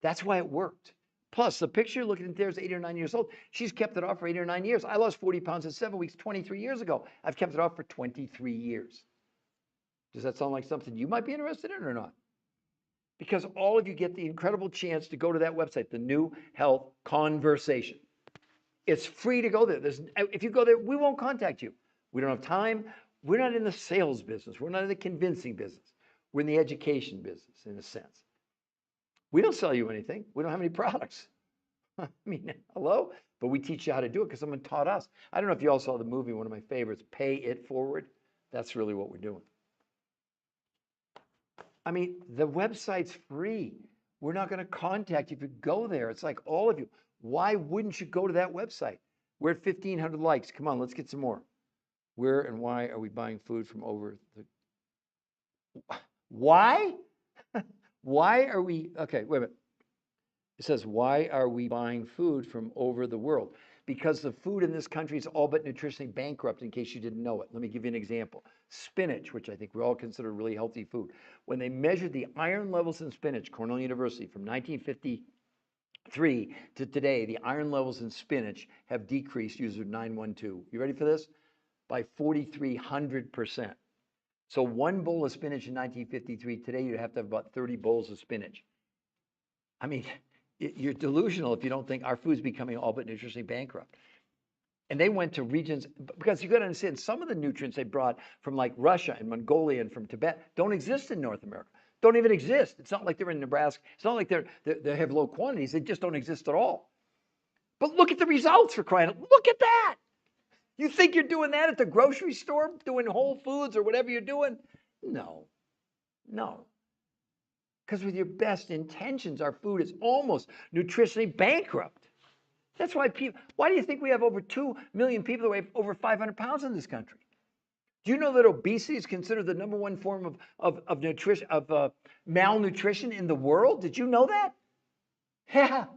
Speaker 1: That's why it worked. Plus, the picture you're looking at there is 8 or 9 years old. She's kept it off for 8 or 9 years. I lost 40 pounds in 7 weeks 23 years ago. I've kept it off for 23 years. Does that sound like something you might be interested in or not? Because all of you get the incredible chance to go to that website, the New Health Conversation. It's free to go there. If you go there, we won't contact you. We don't have time. We're not in the sales business. We're not in the convincing business. We're in the education business, in a sense. We don't sell you anything. We don't have any products. I mean, hello? But we teach you how to do it because someone taught us. I don't know if you all saw the movie, one of my favorites, Pay It Forward. That's really what we're doing. I mean, the website's free. We're not going to contact you if you go there. It's like all of you. Why wouldn't you go to that website? We're at 1,500 likes. Come on, let's get some more. Where and why are we buying food from over the... Why? Why are we... Okay, wait a minute. It says, why are we buying food from over the world? Because the food in this country is all but nutritionally bankrupt, in case you didn't know it. Let me give you an example. Spinach, which I think we all consider really healthy food. When they measured the iron levels in spinach, Cornell University, from 1953 to today, the iron levels in spinach have decreased, user 912. You ready for this? By 4,300%. So 1 bowl of spinach in 1953, today you'd have to have about 30 bowls of spinach. I mean, you're delusional if you don't think our food's becoming all but nutritionally bankrupt. And they went to regions, because you got to understand, some of the nutrients they brought from like Russia and Mongolia and from Tibet don't exist in North America. Don't even exist. It's not like they're in Nebraska. It's not like they have low quantities. They just don't exist at all. But look at the results, for crying out. Look at that. You think you're doing that at the grocery store, doing Whole Foods or whatever you're doing? No. Because with your best intentions, our food is almost nutritionally bankrupt. That's why why do you think we have over 2 million people that weigh over 500 pounds in this country? Do you know that obesity is considered the #1 form of nutrition, malnutrition in the world? Did you know that? Yeah.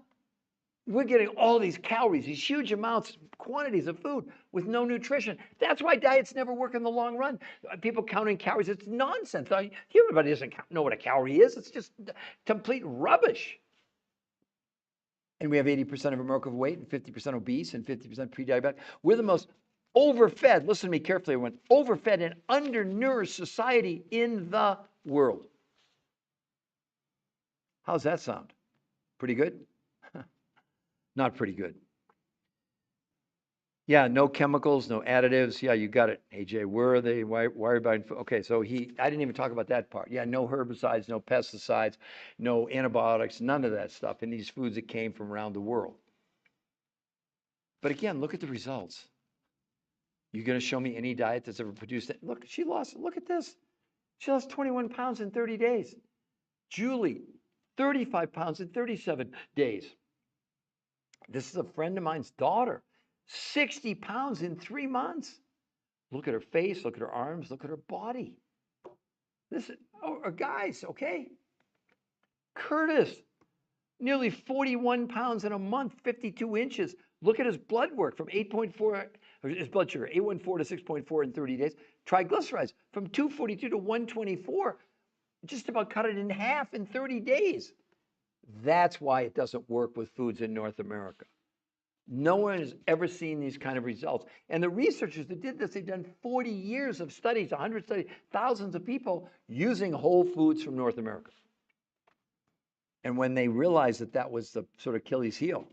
Speaker 1: We're getting all these calories, these huge amounts, quantities of food with no nutrition. That's why diets never work in the long run. People counting calories, it's nonsense. Everybody doesn't know what a calorie is. It's just complete rubbish. And we have 80% of America overweight and 50% obese and 50% pre-diabetic. We're the most overfed, listen to me carefully, everyone, overfed and undernourished society in the world. How's that sound? Pretty good? Not pretty good. Yeah, no chemicals, no additives. Yeah, you got it, AJ. Where are they? Why are you buying food? Okay, so I didn't even talk about that part. Yeah, no herbicides, no pesticides, no antibiotics, none of that stuff in these foods that came from around the world. But again, look at the results. You're going to show me any diet that's ever produced it? Look, look at this. She lost 21 pounds in 30 days. Julie, 35 pounds in 37 days. This is a friend of mine's daughter, 60 pounds in 3 months. Look at her face, look at her arms, look at her body. This, guys, okay? Curtis, nearly 41 pounds in a month, 52 inches. Look at his blood work from 8.4, his blood sugar, 814 to 6.4 in 30 days. Triglycerides from 242 to 124. Just about cut it in half in 30 days. That's why it doesn't work with foods in North America. No one has ever seen these kind of results. And the researchers that did this, they've done 40 years of studies, 100 studies, thousands of people using whole foods from North America. And when they realized that that was the sort of Achilles heel,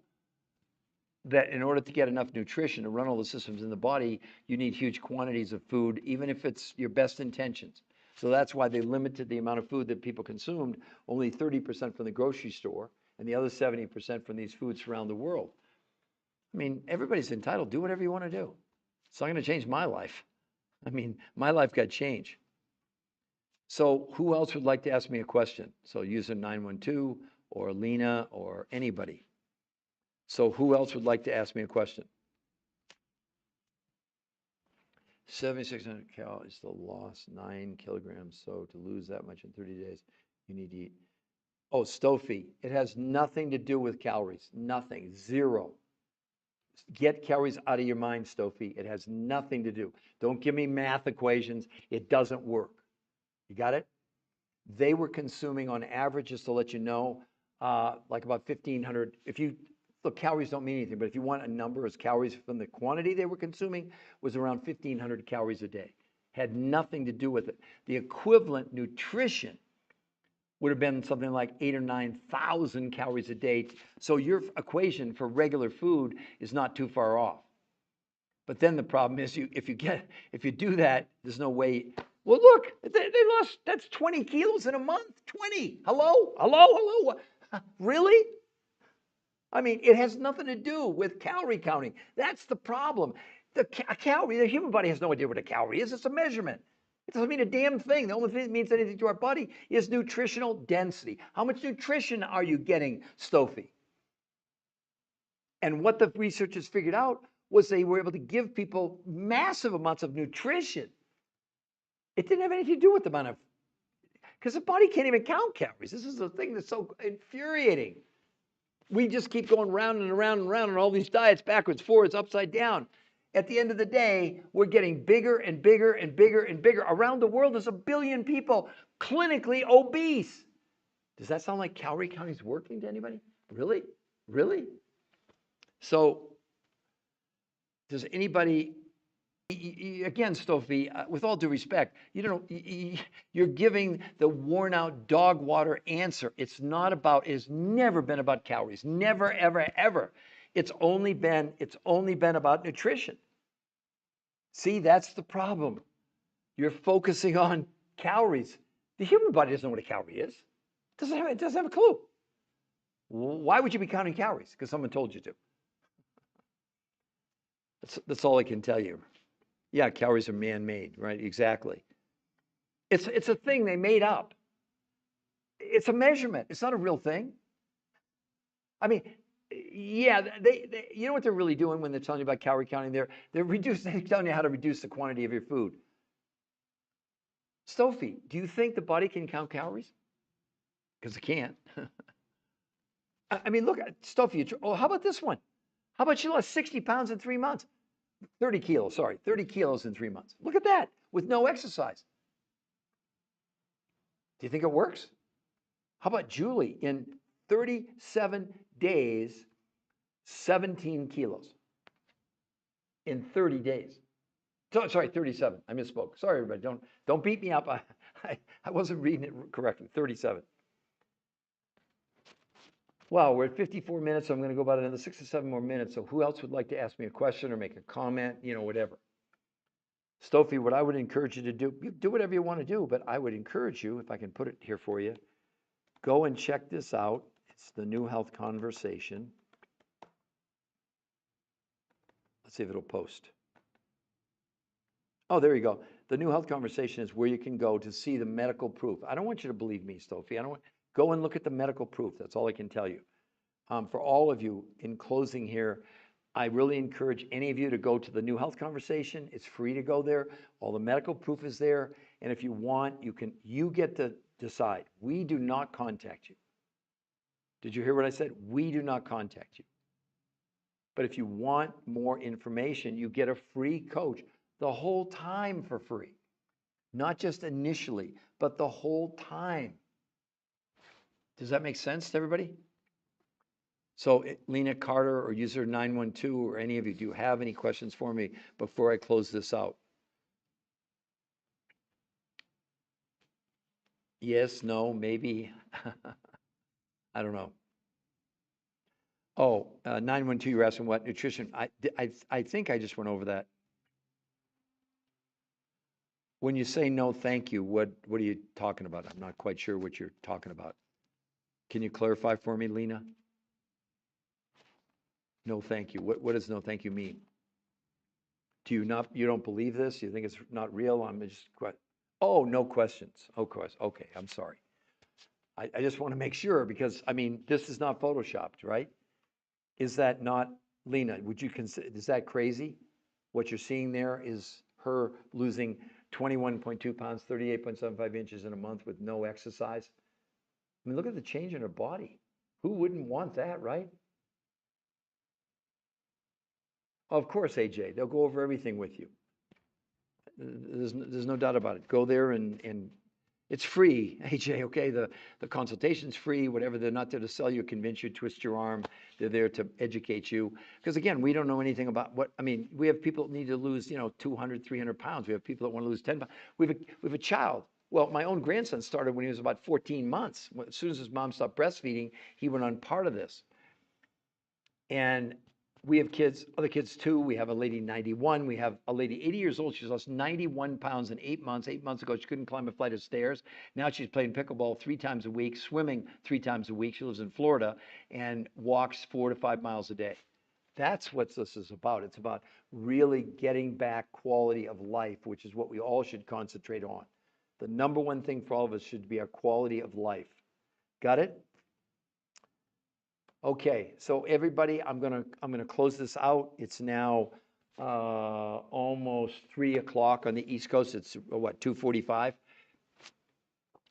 Speaker 1: that in order to get enough nutrition to run all the systems in the body, you need huge quantities of food, even if it's your best intentions. So that's why they limited the amount of food that people consumed, only 30% from the grocery store, and the other 70% from these foods around the world. I mean, everybody's entitled. Do whatever you want to do. It's not going to change my life. I mean, my life got changed. So who else would like to ask me a question? So user 912 or Lena or anybody. So who else would like to ask me a question? 7,600 calories to lost 9 kilograms. So to lose that much in 30 days, you need to eat. Oh, Stoffy, it has nothing to do with calories. Nothing. Zero. Get calories out of your mind, Stoffy. It has nothing to do. Don't give me math equations. It doesn't work. You got it? They were consuming on average, just to let you know, like about 1,500. Look, calories don't mean anything, but if you want a number as calories from the quantity they were consuming, was around 1,500 calories a day. Had nothing to do with it. The equivalent nutrition would have been something like 8,000 or 9,000 calories a day. So your equation for regular food is not too far off. But then the problem is, if you do that, there's no way. Well, look, they lost. That's 20 kilos in a month. 20. Hello. Really? I mean, it has nothing to do with calorie counting. That's the problem. The human body has no idea what a calorie is. It's a measurement. It doesn't mean a damn thing. The only thing that means anything to our body is nutritional density. How much nutrition are you getting, Stoffy? And what the researchers figured out was they were able to give people massive amounts of nutrition. It didn't have anything to do with the amount of, because the body can't even count calories. This is the thing that's so infuriating. We just keep going round and around and around on all these diets, backwards, forwards, upside down. At the end of the day, we're getting bigger and bigger and bigger and bigger. Around the world, there's 1 billion people clinically obese. Does that sound like calorie counting is working to anybody? Really? Really? So, does anybody, again, Stoffy, with all due respect, you're giving the worn out dog water answer. It's never been about calories. Never, ever, ever. It's only been about nutrition. See, that's the problem. You're focusing on calories. The human body doesn't know what a calorie is. It doesn't have a clue. Why would you be counting calories? Because someone told you to. That's all I can tell you. Yeah, calories are man-made, right? Exactly. It's a thing they made up. It's a measurement. It's not a real thing. I mean, yeah, they you know what they're really doing when they're telling you about calorie counting? They're telling you how to reduce the quantity of your food. Stoffy, do you think the body can count calories? Because it can't. I mean, look at Stoffy. Oh, how about this one? How about you lost 60 pounds in 3 months? 30 kilos in 3 months. Look at that, with no exercise. Do you think it works? How about Julie? In 37 days, 17 kilos. In 30 days. Sorry, 37. I misspoke. Sorry, everybody. Don't beat me up. I wasn't reading it correctly. 37. Wow, we're at 54 minutes, so I'm going to go about another 6 or 7 more minutes. So who else would like to ask me a question or make a comment, whatever? Stoffy, what I would encourage you to do whatever you want to do, but I would encourage you, if I can put it here for you, go and check this out. It's the New Health Conversation. Let's see if it'll post. Oh, there you go. The new health conversation is where you can go to see the medical proof. I don't want you to believe me, Sophie. I don't want, go and look at the medical proof. That's all I can tell you. For all of you, in closing here, I really encourage any of you to go to the new health conversation. It's free to go there. All the medical proof is there. And if you want, you get to decide. We do not contact you. Did you hear what I said? We do not contact you. But if you want more information, you get a free coach the whole time for free. Not just initially, but the whole time. Does that make sense to everybody? So Lena Carter or user 912 or any of you, do you have any questions for me before I close this out? Yes, no, maybe. I don't know. Oh, 912, you're asking what? Nutrition. I think I just went over that. When you say no, thank you, what are you talking about? I'm not quite sure what you're talking about. Can you clarify for me, Lena? No, thank you. What does no, thank you mean? Do you don't believe this? You think it's not real? I'm just, oh, no questions. Oh, okay, I'm sorry. I just want to make sure because, I mean, this is not photoshopped, right? Is that not, Lena, would you consider, is that crazy? What you're seeing there is her losing 21.2 pounds, 38.75 inches in a month with no exercise. I mean, look at the change in her body. Who wouldn't want that, right? Of course, AJ, they'll go over everything with you. There's no doubt about it. Go there and it's free, AJ, okay? The consultation's free, whatever. They're not there to sell you, convince you, twist your arm. They're there to educate you. Because again, we don't know anything about what, I mean, we have people that need to lose, 200, 300 pounds. We have people that want to lose 10 pounds. We have a child. Well, my own grandson started when he was about 14 months. As soon as his mom stopped breastfeeding, he went on part of this. And we have kids, other kids too. We have a lady 91. We have a lady 80 years old. She's lost 91 pounds in 8 months. 8 months ago, she couldn't climb a flight of stairs. Now she's playing pickleball 3 times a week, swimming 3 times a week. She lives in Florida and walks 4 to 5 miles a day. That's what this is about. It's about really getting back quality of life, which is what we all should concentrate on. The number one thing for all of us should be our quality of life. Got it? Okay, so everybody, I'm gonna close this out. It's now almost 3 o'clock on the East Coast. It's what, 2:45?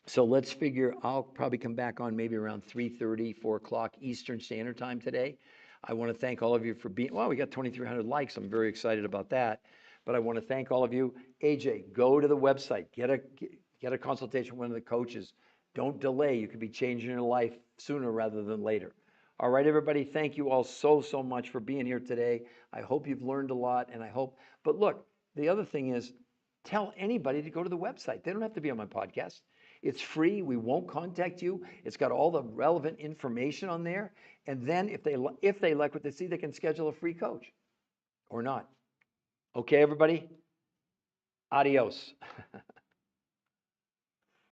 Speaker 1: So let's figure, I'll probably come back on maybe around 3:30, 4 o'clock Eastern Standard Time today. I want to thank all of you for being, well, we got 2,300 likes. I'm very excited about that. But I want to thank all of you. AJ, go to the website, get a consultation with one of the coaches. Don't delay. You could be changing your life sooner rather than later. All right, everybody, thank you all so much for being here today. I hope you've learned a lot, and but look, the other thing is, tell anybody to go to the website. They don't have to be on my podcast. It's free. We won't contact you. It's got all the relevant information on there. And then if they like what they see, they can schedule a free coach or not. Okay, everybody? Adios.